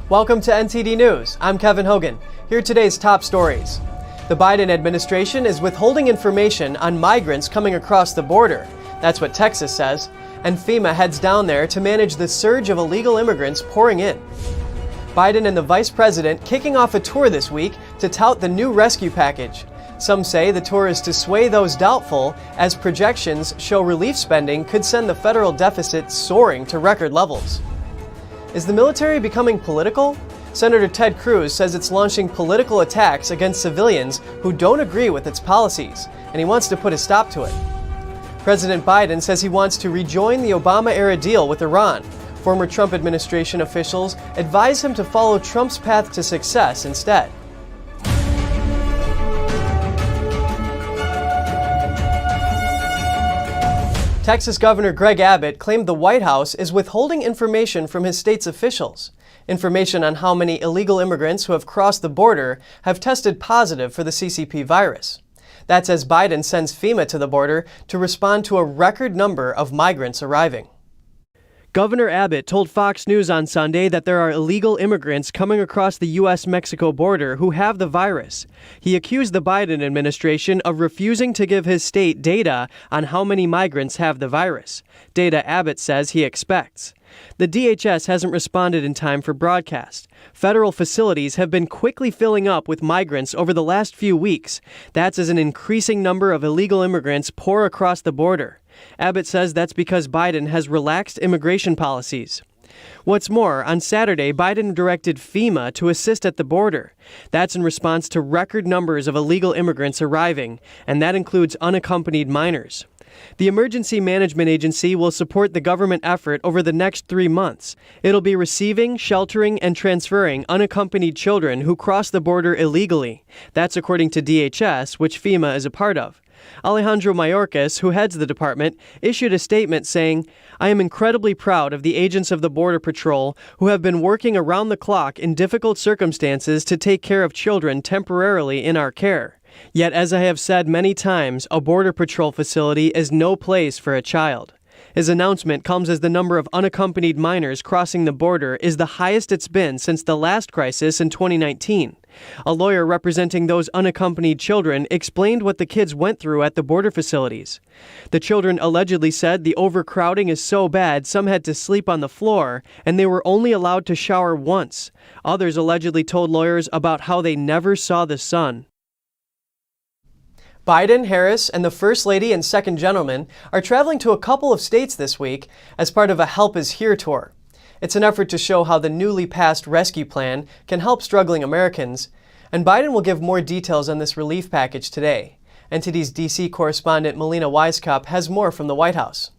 Welcome to NTD News. I'm Kevin Hogan. Here are today's top stories. The Biden administration is withholding information on migrants coming across the border. That's what Texas says. And FEMA heads down there to manage the surge of illegal immigrants pouring in. Biden and the vice president kicking off a tour this week to tout the new rescue package. Some say the tour is to sway those doubtful, as projections show relief spending could send the federal deficit soaring to record levels. Is the military becoming political? Senator Ted Cruz says it's launching political attacks against civilians who don't agree with its policies, and he wants to put a stop to it. President Biden says he wants to rejoin the Obama-era deal with Iran. Former Trump administration officials advise him to follow Trump's path to success instead. Texas Governor Greg Abbott claimed the White House is withholding information from his state's officials. Information on how many illegal immigrants who have crossed the border have tested positive for the CCP virus. That's as Biden sends FEMA to the border to respond to a record number of migrants arriving. Governor Abbott told Fox News on Sunday that there are illegal immigrants coming across the U.S.-Mexico border who have the virus. He accused the Biden administration of refusing to give his state data on how many migrants have the virus, data Abbott says he expects. The DHS hasn't responded in time for broadcast. Federal facilities have been quickly filling up with migrants over the last few weeks. That's as an increasing number of illegal immigrants pour across the border. Abbott says that's because Biden has relaxed immigration policies. What's more, on Saturday, Biden directed FEMA to assist at the border. That's in response to record numbers of illegal immigrants arriving, and that includes unaccompanied minors. The Emergency Management Agency will support the government effort over the next 3 months. It'll be receiving, sheltering, and transferring unaccompanied children who cross the border illegally. That's according to DHS, which FEMA is a part of. Alejandro Mayorkas, who heads the department, issued a statement saying, "I am incredibly proud of the agents of the Border Patrol who have been working around the clock in difficult circumstances to take care of children temporarily in our care. Yet, as I have said many times, a Border Patrol facility is no place for a child." His announcement comes as the number of unaccompanied minors crossing the border is the highest it's been since the last crisis in 2019. A lawyer representing those unaccompanied children explained what the kids went through at the border facilities. The children allegedly said the overcrowding is so bad some had to sleep on the floor, and they were only allowed to shower once. Others allegedly told lawyers about how they never saw the sun. Biden, Harris, and the First Lady and Second Gentleman are traveling to a couple of states this week as part of a Help Is Here tour. It's an effort to show how the newly passed rescue plan can help struggling Americans, and Biden will give more details on this relief package today. NTD's D.C. correspondent Melina Weiskopf has more from the White House.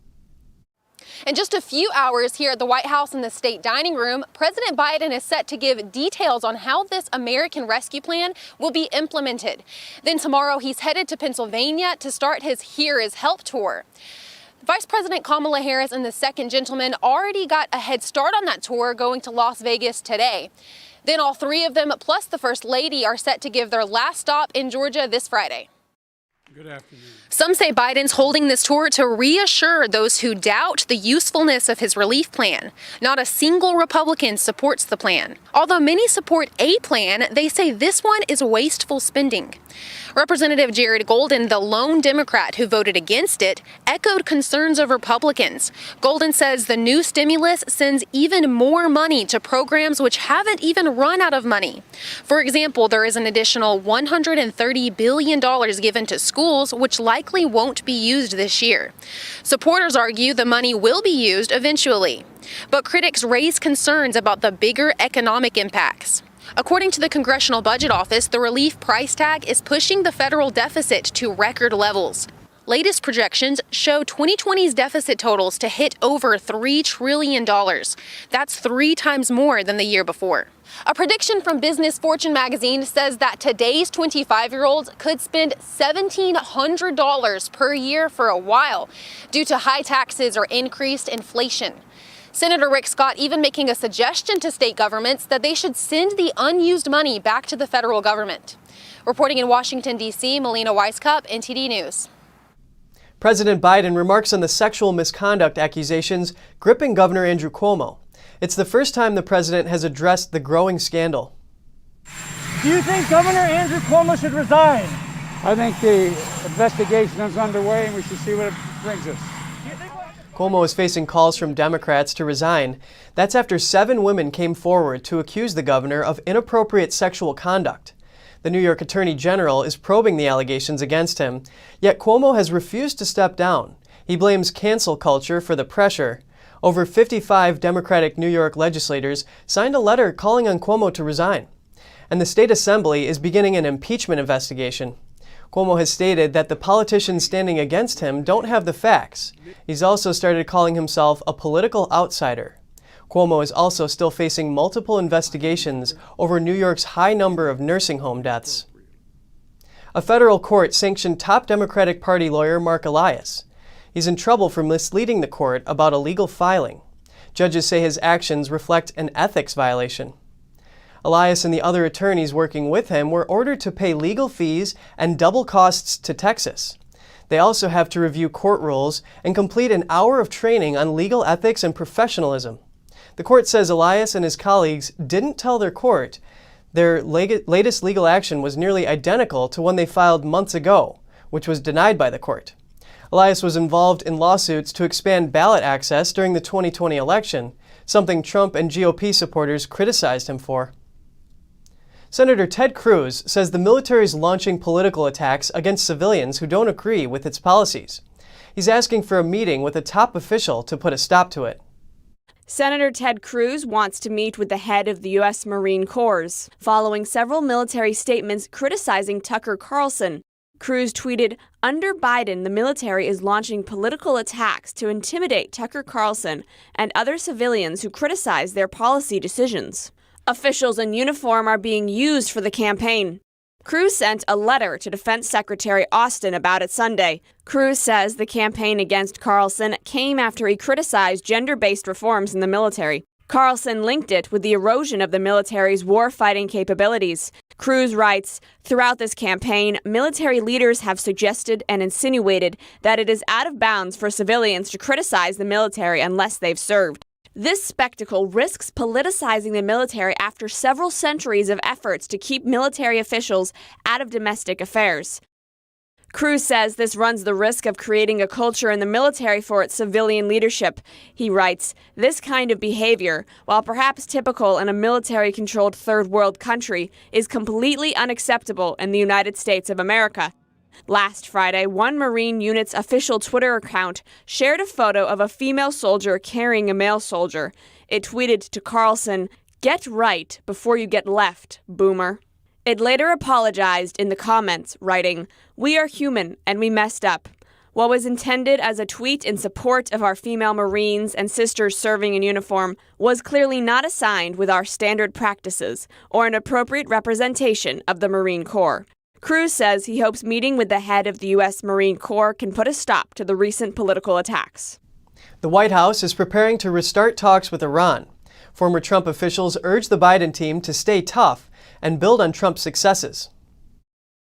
In just a few hours here at the White House in the state dining room, President Biden is set to give details on how this American Rescue Plan will be implemented. Then tomorrow he's headed to Pennsylvania to start his Here Is Help tour. Vice President Kamala Harris and the Second Gentleman already got a head start on that tour, going to Las Vegas today. Then all three of them, plus the First Lady, are set to give their last stop in Georgia this Friday. Good afternoon. Some say Biden's holding this tour to reassure those who doubt the usefulness of his relief plan. Not a single Republican supports the plan. Although many support a plan, they say this one is wasteful spending. Representative Jared Golden, the lone Democrat who voted against it, echoed concerns of Republicans. Golden says the new stimulus sends even more money to programs which haven't even run out of money. For example, there is an additional $130 billion given to schools, which likely won't be used this year. Supporters argue the money will be used eventually, but critics raise concerns about the bigger economic impacts. According to the Congressional Budget Office, the relief price tag is pushing the federal deficit to record levels. Latest projections show 2020's deficit totals to hit over $3 trillion. That's 3 times more than the year before. A prediction from Business Fortune magazine says that today's 25-year-olds could spend $1,700 per year for a while due to high taxes or increased inflation. Senator Rick Scott even making a suggestion to state governments that they should send the unused money back to the federal government. Reporting in Washington, D.C., Melina Weiskopf, NTD News. President Biden remarks on the sexual misconduct accusations gripping Governor Andrew Cuomo. It's the first time the president has addressed the growing scandal. Do you think Governor Andrew Cuomo should resign? I think the investigation is underway and we should see what it brings us. Cuomo is facing calls from Democrats to resign. That's after 7 women came forward to accuse the governor of inappropriate sexual conduct. The New York Attorney General is probing the allegations against him, yet Cuomo has refused to step down. He blames cancel culture for the pressure. Over 55 Democratic New York legislators signed a letter calling on Cuomo to resign. And the state assembly is beginning an impeachment investigation. Cuomo has stated that the politicians standing against him don't have the facts. He's also started calling himself a political outsider. Cuomo is also still facing multiple investigations over New York's high number of nursing home deaths. A federal court sanctioned top Democratic Party lawyer Mark Elias. He's in trouble for misleading the court about illegal filing. Judges say his actions reflect an ethics violation. Elias and the other attorneys working with him were ordered to pay legal fees and double costs to Texas. They also have to review court rules and complete an hour of training on legal ethics and professionalism. The court says Elias and his colleagues didn't tell their court their latest legal action was nearly identical to one they filed months ago, which was denied by the court. Elias was involved in lawsuits to expand ballot access during the 2020 election, something Trump and GOP supporters criticized him for. Senator Ted Cruz says the military is launching political attacks against civilians who don't agree with its policies. He's asking for a meeting with a top official to put a stop to it. Senator Ted Cruz wants to meet with the head of the U.S. Marine Corps, following several military statements criticizing Tucker Carlson. Cruz tweeted, "Under Biden, the military is launching political attacks to intimidate Tucker Carlson and other civilians who criticize their policy decisions. Officials in uniform are being used for the campaign." Cruz sent a letter to Defense Secretary Austin about it Sunday. Cruz says the campaign against Carlson came after he criticized gender-based reforms in the military. Carlson linked it with the erosion of the military's war-fighting capabilities. Cruz writes, "Throughout this campaign, military leaders have suggested and insinuated that it is out of bounds for civilians to criticize the military unless they've served. This spectacle risks politicizing the military after several centuries of efforts to keep military officials out of domestic affairs." Cruz says this runs the risk of creating a culture in the military for its civilian leadership. He writes, "This kind of behavior, while perhaps typical in a military-controlled third world country, is completely unacceptable in the United States of America." Last Friday, one Marine unit's official Twitter account shared a photo of a female soldier carrying a male soldier. It tweeted to Carlson, "Get right before you get left, boomer." It later apologized in the comments, writing, "We are human and we messed up." What was intended as a tweet in support of our female Marines and sisters serving in uniform was clearly not assigned with our standard practices or an appropriate representation of the Marine Corps. Cruz says he hopes meeting with the head of the U.S. Marine Corps can put a stop to the recent political attacks. The White House is preparing to restart talks with Iran. Former Trump officials urge the Biden team to stay tough and build on Trump's successes.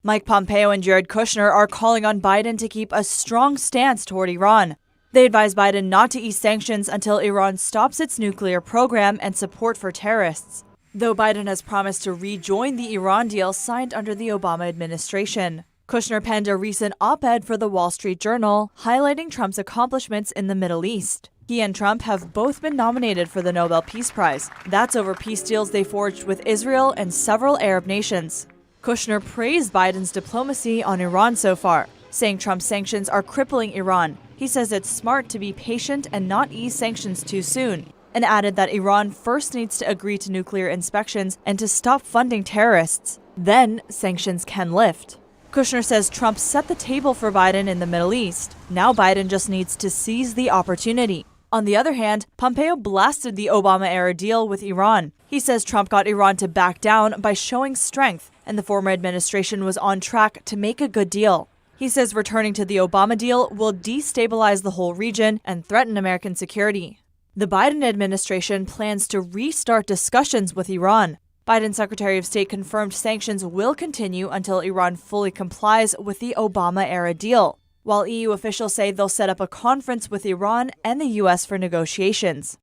Mike Pompeo and Jared Kushner are calling on Biden to keep a strong stance toward Iran. They advise Biden not to ease sanctions until Iran stops its nuclear program and support for terrorists, though Biden has promised to rejoin the Iran deal signed under the Obama administration. Kushner penned a recent op-ed for the Wall Street Journal, highlighting Trump's accomplishments in the Middle East. He and Trump have both been nominated for the Nobel Peace Prize. That's over peace deals they forged with Israel and several Arab nations. Kushner praised Biden's diplomacy on Iran so far, saying Trump's sanctions are crippling Iran. He says it's smart to be patient and not ease sanctions too soon, and added that Iran first needs to agree to nuclear inspections and to stop funding terrorists. Then sanctions can lift. Kushner says Trump set the table for Biden in the Middle East. Now Biden just needs to seize the opportunity. On the other hand, Pompeo blasted the Obama-era deal with Iran. He says Trump got Iran to back down by showing strength, and the former administration was on track to make a good deal. He says returning to the Obama deal will destabilize the whole region and threaten American security. The Biden administration plans to restart discussions with Iran. Biden's Secretary of State confirmed sanctions will continue until Iran fully complies with the Obama-era deal, while EU officials say they'll set up a conference with Iran and the U.S. for negotiations.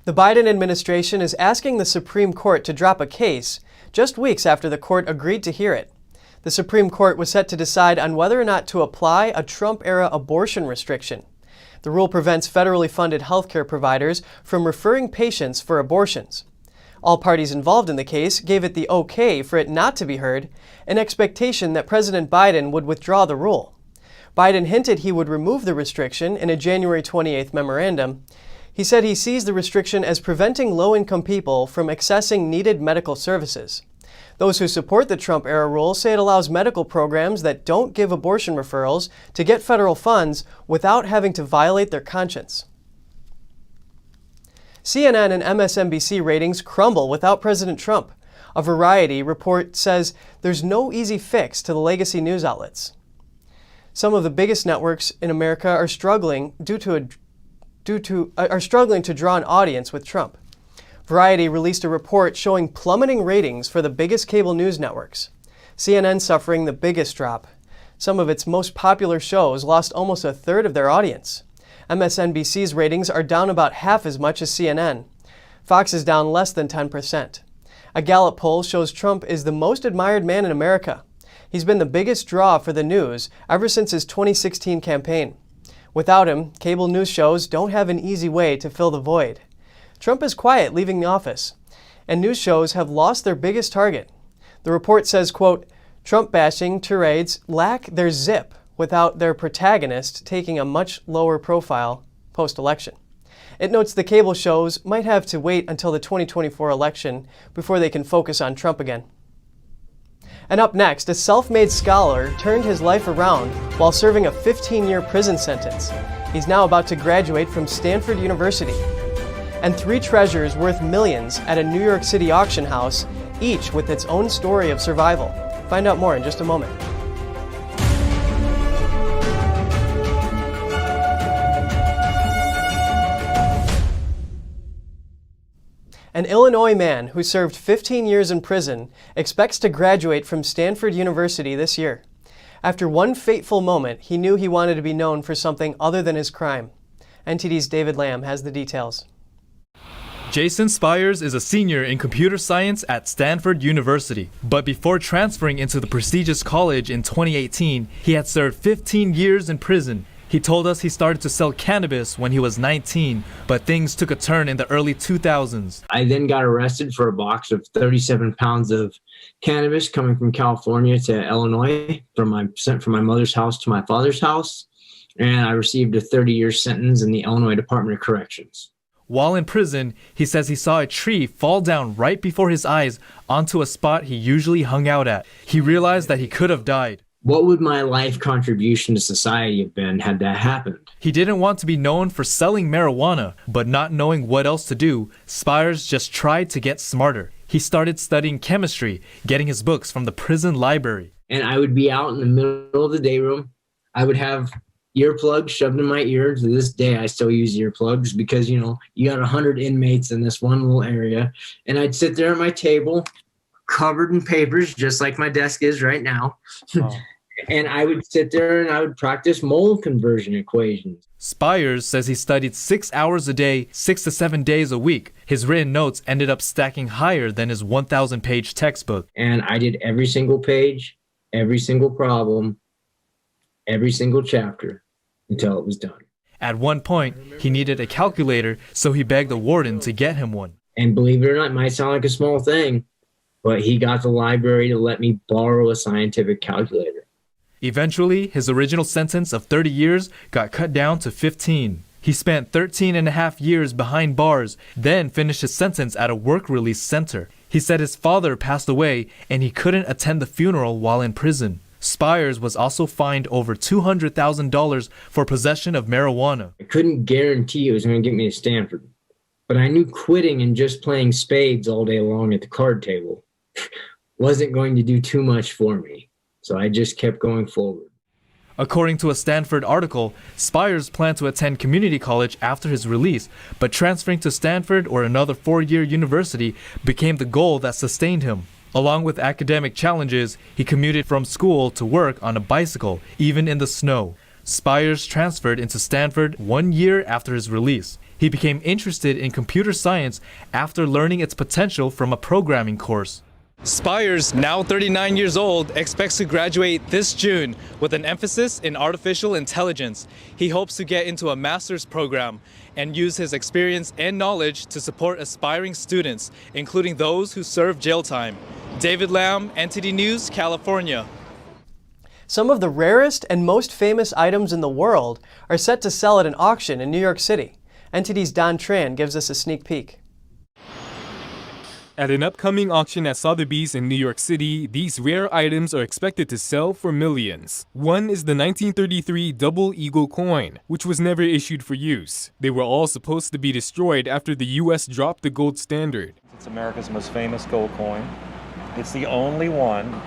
The Biden administration is asking the Supreme Court to drop a case just weeks after the court agreed to hear it. The Supreme Court was set to decide on whether or not to apply a Trump-era abortion restriction. The rule prevents federally funded healthcare providers from referring patients for abortions. All parties involved in the case gave it the okay for it not to be heard, an expectation that President Biden would withdraw the rule. Biden hinted he would remove the restriction in a January 28th memorandum. He said he sees the restriction as preventing low-income people from accessing needed medical services. Those who support the Trump-era rule say it allows medical programs that don't give abortion referrals to get federal funds without having to violate their conscience. CNN and MSNBC ratings crumble without President Trump. A Variety report says there's no easy fix to the legacy news outlets. Some of the biggest networks in America are struggling to draw an audience with Trump. Variety released a report showing plummeting ratings for the biggest cable news networks. CNN suffering the biggest drop. Some of its most popular shows lost almost a third of their audience. MSNBC's ratings are down about half as much as CNN. Fox is down less than 10%. A Gallup poll shows Trump is the most admired man in America. He's been the biggest draw for the news ever since his 2016 campaign. Without him, cable news shows don't have an easy way to fill the void. Trump is quiet leaving the office, and news shows have lost their biggest target. The report says, quote, Trump-bashing tirades lack their zip without their protagonist taking a much lower profile post-election. It notes the cable shows might have to wait until the 2024 election before they can focus on Trump again. And up next, a self-made scholar turned his life around while serving a 15-year prison sentence. He's now about to graduate from Stanford University. And 3 treasures worth millions at a New York City auction house, each with its own story of survival. Find out more in just a moment. An Illinois man who served 15 years in prison expects to graduate from Stanford University this year. After one fateful moment, he knew he wanted to be known for something other than his crime. NTD's David Lamb has the details. Jason Spires is a senior in computer science at Stanford University. But before transferring into the prestigious college in 2018, he had served 15 years in prison. He told us he started to sell cannabis when he was 19, but things took a turn in the early 2000s. I then got arrested for a box of 37 pounds of cannabis coming from California to Illinois, sent from my mother's house to my father's house, and I received a 30-year sentence in the Illinois Department of Corrections. While in prison, he says he saw a tree fall down right before his eyes onto a spot he usually hung out at. He realized that he could have died. What would my life contribution to society have been had that happened? He didn't want to be known for selling marijuana, but not knowing what else to do, Spires just tried to get smarter. He started studying chemistry, getting his books from the prison library. And I would be out in the middle of the day room. I would have earplugs shoved in my ear. To this day, I still use earplugs because, you got 100 inmates in this one little area. And I'd sit there at my table, covered in papers, just like my desk is right now. Oh. And I would sit there and I would practice mole conversion equations. Spires says he studied 6 hours a day, 6 to 7 days a week. His written notes ended up stacking higher than his 1,000-page textbook. And I did every single page, every single problem, every single chapter until it was done. At one point, he needed a calculator, so he begged the warden to get him one. And believe it or not, it might sound like a small thing, but he got the library to let me borrow a scientific calculator. Eventually, his original sentence of 30 years got cut down to 15. He spent 13 and a half years behind bars, then finished his sentence at a work release center. He said his father passed away and he couldn't attend the funeral while in prison. Spires was also fined over $200,000 for possession of marijuana. I couldn't guarantee it was going to get me to Stanford, but I knew quitting and just playing spades all day long at the card table wasn't going to do too much for me. So I just kept going forward. According to a Stanford article, Spires planned to attend community college after his release, but transferring to Stanford or another 4-year university became the goal that sustained him. Along with academic challenges, he commuted from school to work on a bicycle, even in the snow. Spires transferred into Stanford 1 year after his release. He became interested in computer science after learning its potential from a programming course. Spires, now 39 years old, expects to graduate this June with an emphasis in artificial intelligence. He hopes to get into a master's program and use his experience and knowledge to support aspiring students, including those who serve jail time. David Lamb, NTD News, California. Some of the rarest and most famous items in the world are set to sell at an auction in New York City. NTD's Don Tran gives us a sneak peek. At an upcoming auction at Sotheby's in New York City, these rare items are expected to sell for millions. One is the 1933 Double Eagle coin, which was never issued for use. They were all supposed to be destroyed after the U.S. dropped the gold standard. It's America's most famous gold coin. It's the only one.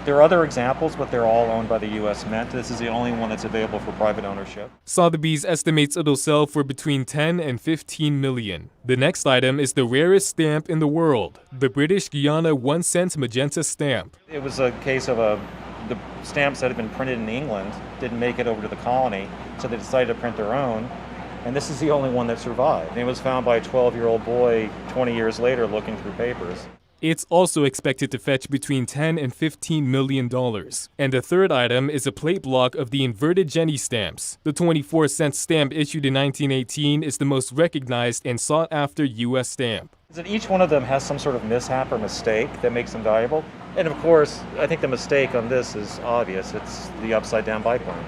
There are other examples, but they're all owned by the U.S. Mint. This is the only one that's available for private ownership. Sotheby's estimates it'll sell for between 10 and 15 million. The next item is the rarest stamp in the world, the British Guiana 1-cent magenta stamp. It was a case of the stamps that had been printed in England didn't make it over to the colony, so they decided to print their own. And this is the only one that survived. And it was found by a 12-year-old boy 20 years later looking through papers. It's also expected to fetch between $10 and $15 million. And the third item is a plate block of the inverted Jenny stamps. The 24-cent stamp issued in 1918 is the most recognized and sought-after U.S. stamp. Each one of them has some sort of mishap or mistake that makes them valuable. And of course, I think the mistake on this is obvious. It's the upside-down biplane.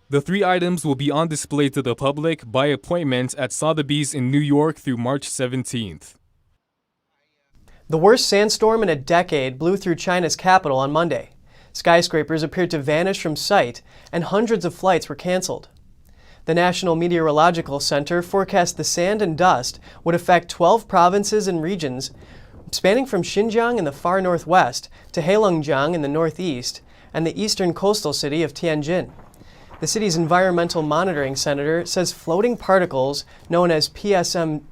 The three items will be on display to the public by appointment at Sotheby's in New York through March 17th. The worst sandstorm in a decade blew through China's capital on Monday. Skyscrapers appeared to vanish from sight, and hundreds of flights were canceled. The National Meteorological Center forecast the sand and dust would affect 12 provinces and regions, spanning from Xinjiang in the far northwest to Heilongjiang in the northeast and the eastern coastal city of Tianjin. The city's Environmental Monitoring Center says floating particles, known as PM10s,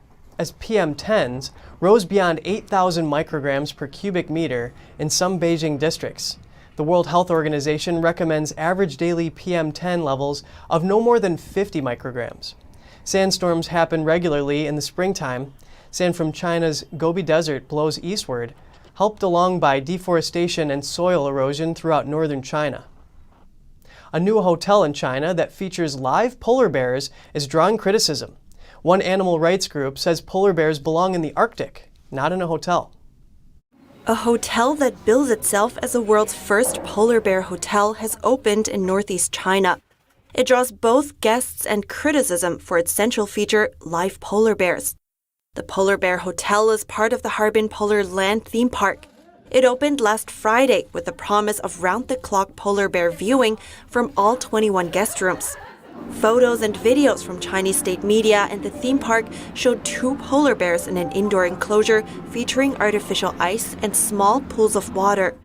rose beyond 8,000 micrograms per cubic meter in some Beijing districts. The World Health Organization recommends average daily PM10 levels of no more than 50 micrograms. Sandstorms happen regularly in the springtime. Sand from China's Gobi Desert blows eastward, helped along by deforestation and soil erosion throughout northern China. A new hotel in China that features live polar bears is drawing criticism. One animal rights group says polar bears belong in the Arctic, not in a hotel. A hotel that bills itself as the world's first polar bear hotel has opened in northeast China. It draws both guests and criticism for its central feature, live polar bears. The Polar Bear Hotel is part of the Harbin Polar Land theme park. It opened last Friday with the promise of round-the-clock polar bear viewing from all 21 guest rooms. Photos and videos from Chinese state media and the theme park showed 2 polar bears in an indoor enclosure featuring artificial ice and small pools of water.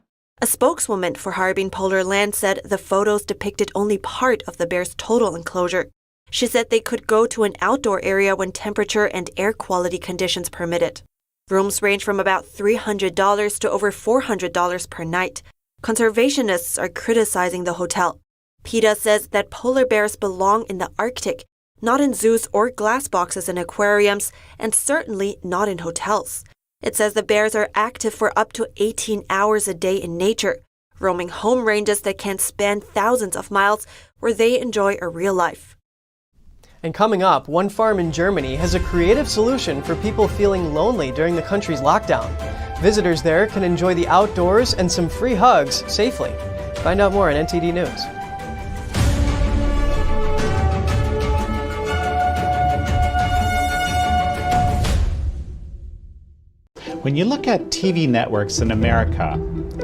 A spokeswoman for Harbin Polar Land said the photos depicted only part of the bear's total enclosure. She said they could go to an outdoor area when temperature and air quality conditions permitted. Rooms range from about $300 to over $400 per night. Conservationists are criticizing the hotel. PETA says that polar bears belong in the Arctic, not in zoos or glass boxes in aquariums, and certainly not in hotels. It says the bears are active for up to 18 hours a day in nature, roaming home ranges that can span thousands of miles where they enjoy a real life. And coming up, one farm in Germany has a creative solution for people feeling lonely during the country's lockdown. Visitors there can enjoy the outdoors and some free hugs safely. Find out more on NTD News. When you look at TV networks in America,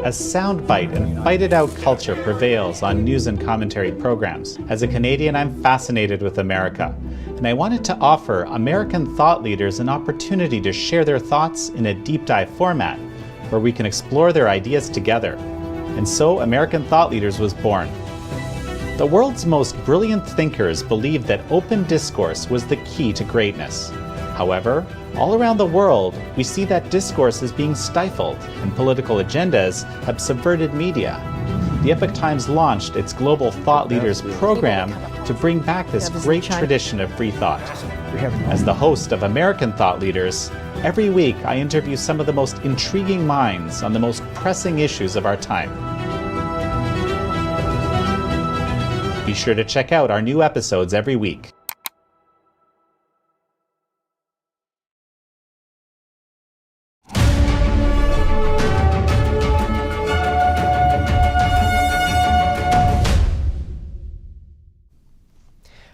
a soundbite and bite-it-out culture prevails on news and commentary programs. As a Canadian, I'm fascinated with America, and I wanted to offer American thought leaders an opportunity to share their thoughts in a deep dive format, where we can explore their ideas together. And so American Thought Leaders was born. The world's most brilliant thinkers believed that open discourse was the key to greatness. However, all around the world, we see that discourse is being stifled and political agendas have subverted media. The Epoch Times launched its Global Thought Leaders program to bring back this great tradition of free thought. As the host of American Thought Leaders, every week I interview some of the most intriguing minds on the most pressing issues of our time. Be sure to check out our new episodes every week.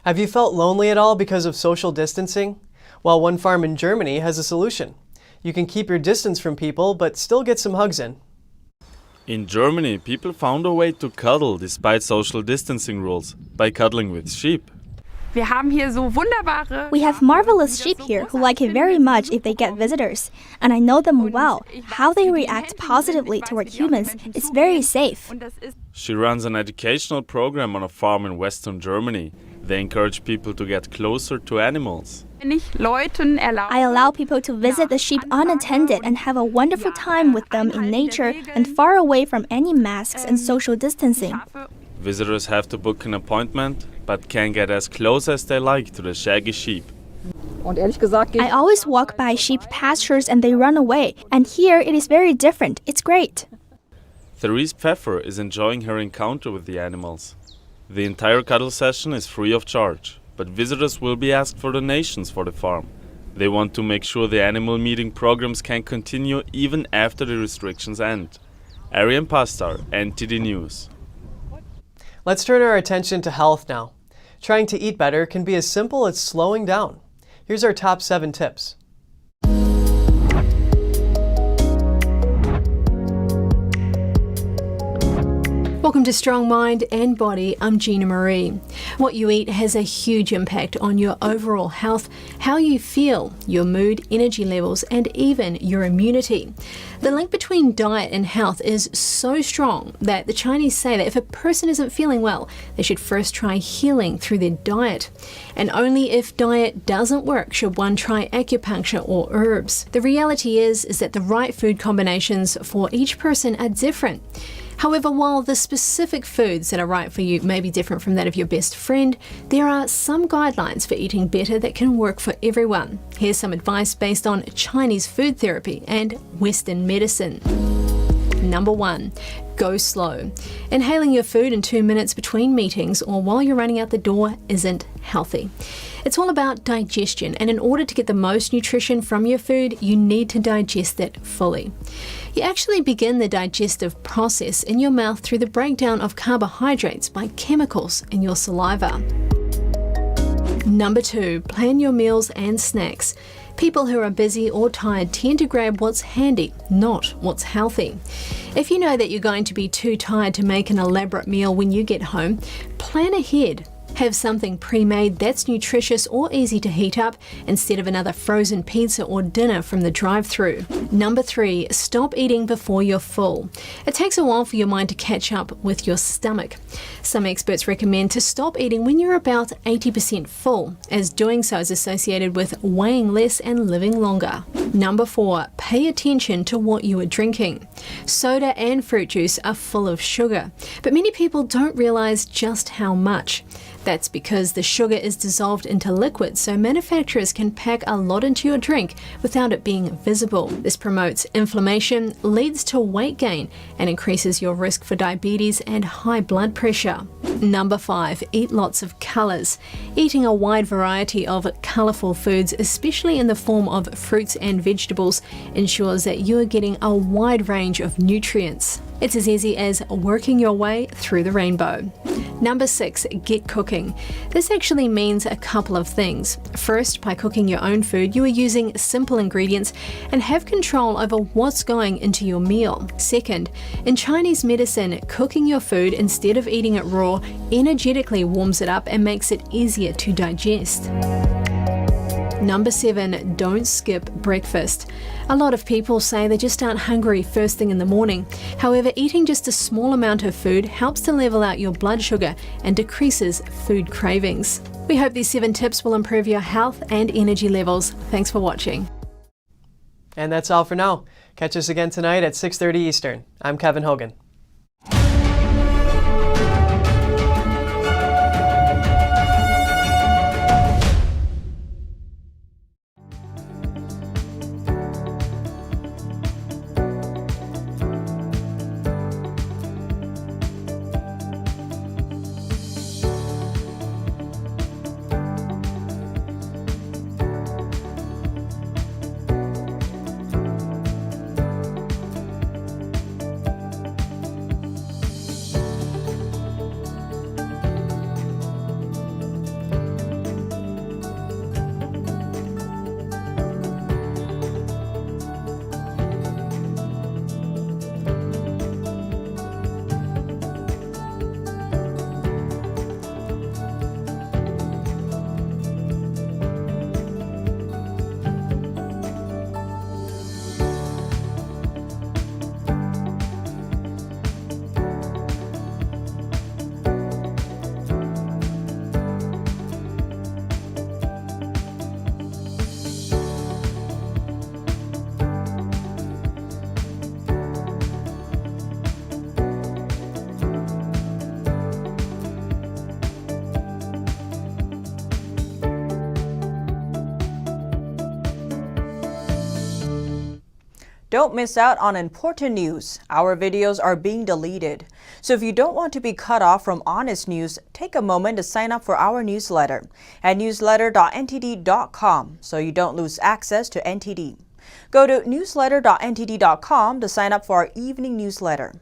Have you felt lonely at all because of social distancing? Well, one farm in Germany has a solution. You can keep your distance from people, but still get some hugs in. In Germany, people found a way to cuddle despite social distancing rules by cuddling with sheep. We have marvelous sheep here who like it very much if they get visitors, and I know them well. How they react positively toward humans is very safe. She runs an educational program on a farm in Western Germany. They encourage people to get closer to animals. I allow people to visit the sheep unattended and have a wonderful time with them in nature and far away from any masks and social distancing. Visitors have to book an appointment, but can get as close as they like to the shaggy sheep. I always walk by sheep pastures and they run away, and here it is very different. It's great. Therese Pfeffer is enjoying her encounter with the animals. The entire cuddle session is free of charge, but visitors will be asked for donations for the farm. They want to make sure the animal meeting programs can continue even after the restrictions end. Arian Pastar, NTD News. Let's turn our attention to health now. Trying to eat better can be as simple as slowing down. Here's our top 7 tips. Welcome to Strong Mind and Body. I'm Gina Marie. What you eat has a huge impact on your overall health, how you feel, your mood, energy levels, and even your immunity. The link between diet and health is so strong that the Chinese say that if a person isn't feeling well, they should first try healing through their diet. And only if diet doesn't work should one try acupuncture or herbs. The reality is that the right food combinations for each person are different. However, while the specific foods that are right for you may be different from that of your best friend, there are some guidelines for eating better that can work for everyone. Here's some advice based on Chinese food therapy and Western medicine. Number 1, go slow. Inhaling your food in 2 minutes between meetings or while you're running out the door isn't healthy. It's all about digestion, and in order to get the most nutrition from your food, you need to digest it fully. You actually begin the digestive process in your mouth through the breakdown of carbohydrates by chemicals in your saliva. Number 2, plan your meals and snacks. People who are busy or tired tend to grab what's handy, not what's healthy. If you know that you're going to be too tired to make an elaborate meal when you get home, plan ahead. Have something pre-made that's nutritious or easy to heat up instead of another frozen pizza or dinner from the drive-thru. Number 3, stop eating before you're full. It takes a while for your mind to catch up with your stomach. Some experts recommend to stop eating when you're about 80% full, as doing so is associated with weighing less and living longer. Number 4, pay attention to what you are drinking. Soda and fruit juice are full of sugar, but many people don't realize just how much. That's because the sugar is dissolved into liquid, so manufacturers can pack a lot into your drink without it being visible. This promotes inflammation, leads to weight gain, and increases your risk for diabetes and high blood pressure. Number 5, eat lots of colors. Eating a wide variety of colorful foods, especially in the form of fruits and vegetables, ensures that you are getting a wide range of nutrients. It's as easy as working your way through the rainbow. Number 6, get cooking. This actually means a couple of things. First, by cooking your own food, you are using simple ingredients and have control over what's going into your meal. Second, in Chinese medicine, cooking your food instead of eating it raw energetically warms it up and makes it easier to digest. Number 7, don't skip breakfast. A lot of people say they just aren't hungry first thing in the morning. However, eating just a small amount of food helps to level out your blood sugar and decreases food cravings. We hope these 7 tips will improve your health and energy levels. Thanks for watching. And that's all for now. Catch us again tonight at 6:30 Eastern. I'm Kevin Hogan. Don't miss out on important news. Our videos are being deleted. So if you don't want to be cut off from honest news, take a moment to sign up for our newsletter at newsletter.ntd.com so you don't lose access to NTD. Go to newsletter.ntd.com to sign up for our evening newsletter.